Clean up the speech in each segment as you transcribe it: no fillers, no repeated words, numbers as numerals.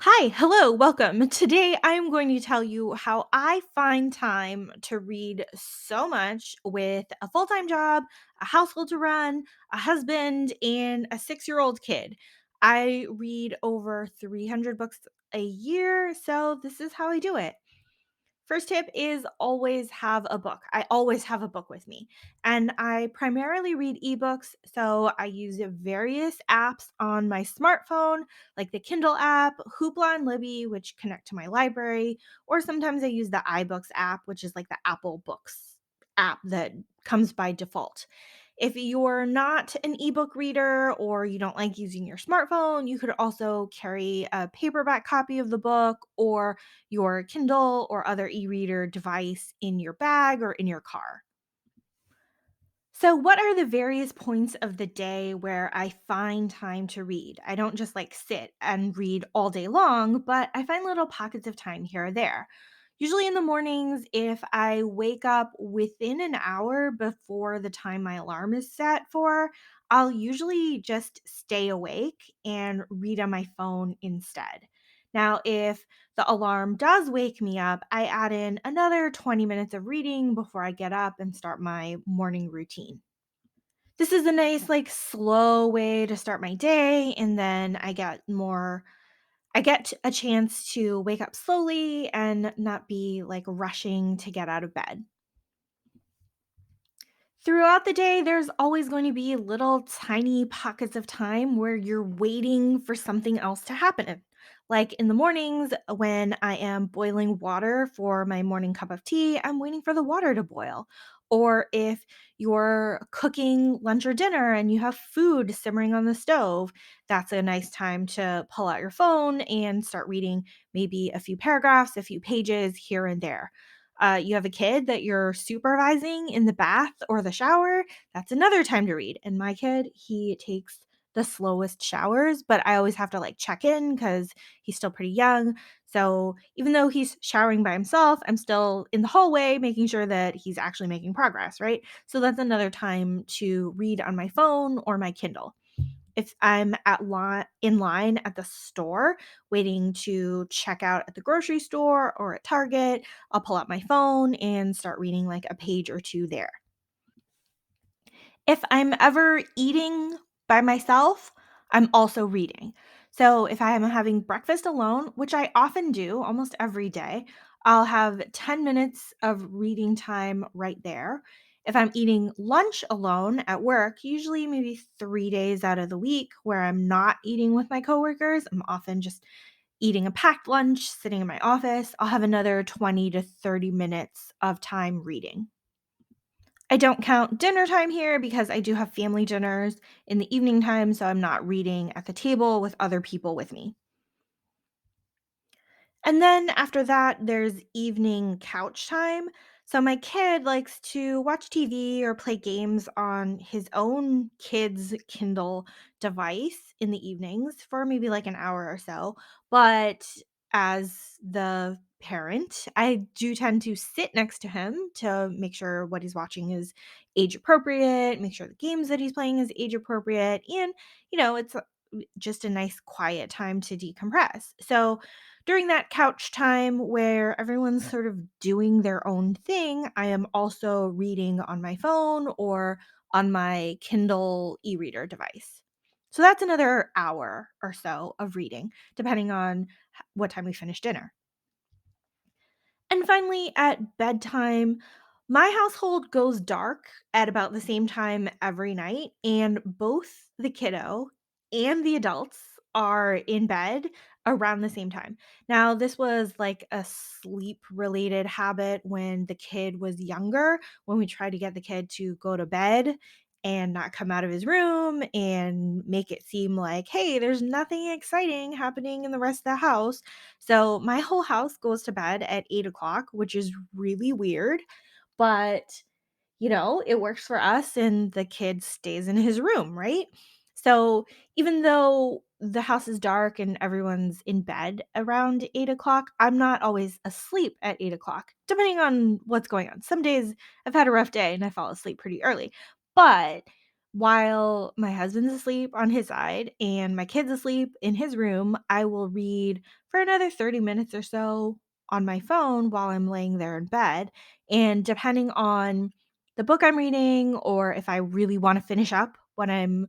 Hi, hello, welcome. Today I am going to tell you how I find time to read so much with a full time job, a household to run, a husband, and a 6-year-old kid. I read over 300 books a year, so this is how I do it. First tip is always have a book. I always have a book with me. And I primarily read ebooks. So I use various apps on my smartphone, like the Kindle app, Hoopla and Libby, which connect to my library. Or sometimes I use the iBooks app, which is like the Apple Books app that comes by default. If you're not an ebook reader or you don't like using your smartphone, you could also carry a paperback copy of the book or your Kindle or other e reader device in your bag or in your car. So, what are the various points of the day where I find time to read? I don't just like sit and read all day long, but I find little pockets of time here or there. Usually in the mornings, if I wake up within an hour before the time my alarm is set for, I'll usually just stay awake and read on my phone instead. Now, if the alarm does wake me up, I add in another 20 minutes of reading before I get up and start my morning routine. This is a nice, like, slow way to start my day, and then I get a chance to wake up slowly and not be, like, rushing to get out of bed. Throughout the day, there's always going to be little tiny pockets of time where you're waiting for something else to happen. Like in the mornings when I am boiling water for my morning cup of tea, I'm waiting for the water to boil. Or if you're cooking lunch or dinner and you have food simmering on the stove, that's a nice time to pull out your phone and start reading maybe a few paragraphs, a few pages here and there. You have a kid that you're supervising in the bath or the shower, that's another time to read. And my kid, he takes the slowest showers, but I always have to like check in because he's still pretty young. So even though he's showering by himself, I'm still in the hallway making sure that he's actually making progress, right? So that's another time to read on my phone or my Kindle. If I'm in line at the store waiting to check out at the grocery store or at Target, I'll pull out my phone and start reading like a page or 2 there. If I'm ever eating by myself, I'm also reading. So if I am having breakfast alone, which I often do almost every day, I'll have 10 minutes of reading time right there. If I'm eating lunch alone at work, usually maybe 3 days out of the week where I'm not eating with my coworkers, I'm often just eating a packed lunch, sitting in my office, I'll have another 20 to 30 minutes of time reading. I don't count dinner time here because I do have family dinners in the evening time, so I'm not reading at the table with other people with me. And then after that, there's evening couch time. So my kid likes to watch TV or play games on his own kid's Kindle device in the evenings for maybe like an hour or so. But as the parent, I do tend to sit next to him to make sure what he's watching is age appropriate, make sure the games that he's playing is age appropriate, and it's just a nice quiet time to decompress. So during that couch time where everyone's sort of doing their own thing, I am also reading on my phone or on my Kindle e reader device. So that's another hour or so of reading, depending on what time we finish dinner. And finally, at bedtime, my household goes dark at about the same time every night, and both the kiddo and the adults are in bed around the same time. Now, this was like a sleep related habit when the kid was younger, when we tried to get the kid to go to bed and not come out of his room and make it seem like, hey, there's nothing exciting happening in the rest of the house. So my whole house goes to bed at 8 o'clock, which is really weird, but it works for us and the kid stays in his room, right? So even though the house is dark and everyone's in bed around 8 o'clock, I'm not always asleep at 8 o'clock, depending on what's going on. Some days I've had a rough day and I fall asleep pretty early. But While my husband's asleep on his side and my kid's asleep in his room, I will read for another 30 minutes or so on my phone while I'm laying there in bed. And depending on the book I'm reading, or if I really want to finish up when I'm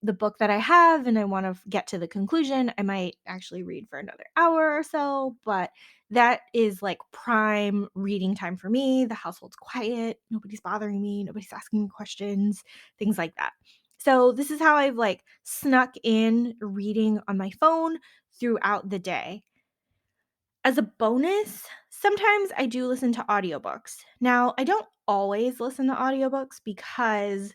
the book that I have and I want to get to the conclusion, I might actually read for another hour or so. But that is like prime reading time for me. The household's quiet, nobody's bothering me, nobody's asking me questions, things like that. So this is how I've like snuck in reading on my phone throughout the day. As a bonus, sometimes I do listen to audiobooks. Now, I don't always listen to audiobooks because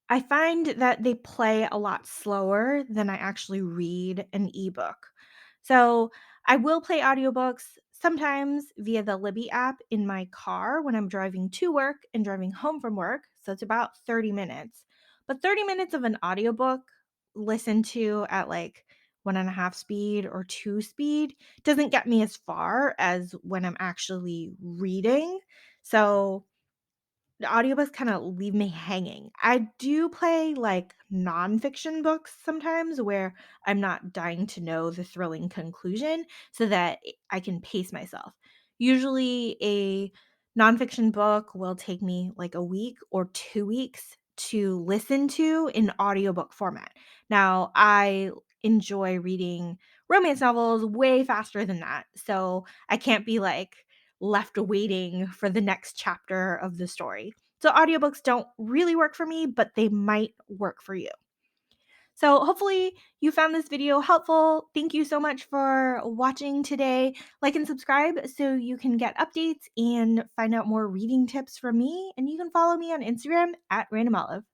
I find that they play a lot slower than I actually read an ebook. So, I will play audiobooks sometimes via the Libby app in my car when I'm driving to work and driving home from work. So, it's about 30 minutes. But 30 minutes of an audiobook listened to at like 1.5 speed or 2 speed doesn't get me as far as when I'm actually reading. So, the audiobooks kinda leave me hanging. I do play, like, nonfiction books sometimes where I'm not dying to know the thrilling conclusion so that I can pace myself. Usually, a nonfiction book will take me, like, a week or 2 weeks to listen to in audiobook format. Now, I enjoy reading romance novels way faster than that, so I can't be, like, left waiting for the next chapter of the story. So audiobooks don't really work for me, but they might work for you. So hopefully you found this video helpful. Thank you so much for watching today. Like and subscribe so you can get updates and find out more reading tips from me. And you can follow me on Instagram at Random Olive.